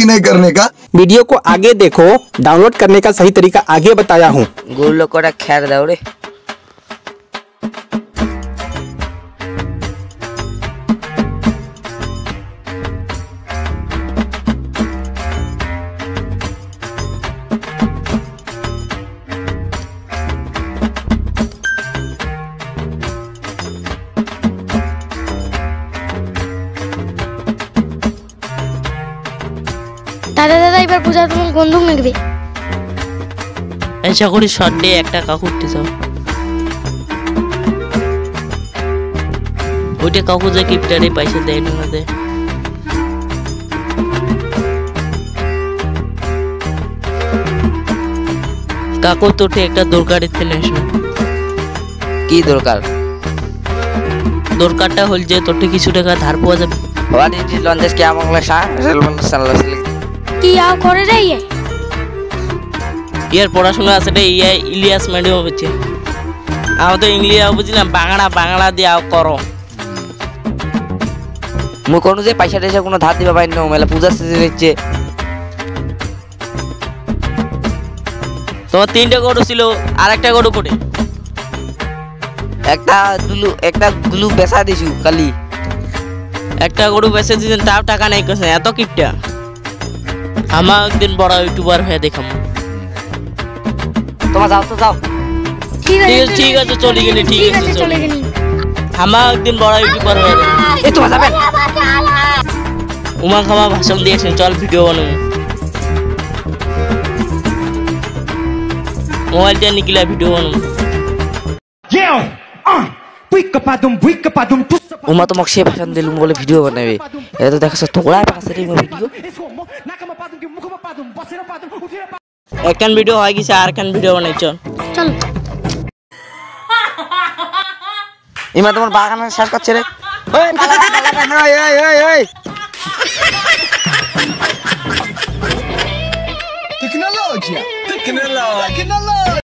कि नहीं करने का। वीडियो को आगे देखो, डाउनलोड करने का सही तरीका आगे बताया हूँ। गुल्लो कोड़ा खैर दाও रे। দাদা দাদা এবার পূজা তোমার বন্দুক নেবে। আচ্ছা করে শট দিয়ে একটা কাকু উঠতে যাও। ওইটা কাকু যে গিফটারে পয়সা দেয় না দেয়। কাকু তোটে একটা দরকারি ছেলে এসো। কি দরকার? দরকারটা হল যে তোটে কিছু টাকা ধার পাওয়া যাবে। What is this London क्या मांगला सा? रेलवन साला কি আও করে রে ইয়ে? ইয়ার পড়াশোনা আছে রে ইলিয়াস ম্যাডিয়াম হচ্ছে। আমি তো ইংলিশ বুঝিলাম বাংলা দিয়ে আও করো। মু কোন যে পয়সা দেশে কোনো ধার দিবা পাই না মেলা পূজা সিজন হচ্ছে। তোমার তিনটা গরু ছিল আর একটা গরু কোটে? একটা গুলু বেচা দিছু কালি। একটা গরু বেচে দিছেন তাও টাকা নাই কইছে এত কিপটা। আমার একদিন বড় ইউটিউবার হয়ে দেখাম। তোমরা যাও তো যাও। ঠিক আছে চলে গেলি ঠিক আছে চলে গেলি। আমার একদিন বড় ইউটিউবার হয়ে দেখাম। এ তোমরা যাবেন? উমা খামা ভাষণ দিয়েছেন চল ভিডিও বানাবো। মোবাইল দিয়ে নিকলা ভিডিও বানাবো। উমা তোমাকে সে ভাষণ দিলুম বলে ভিডিও বানাবে। এটা তো দেখাছ তোলা পাশে রে ভিডিও। একখান ভিডিও হয়ে গেছে আর একখান ভিডিও বানাই চল। চল। ইমা তোমার বাগানের শেষ করছে রে। ওই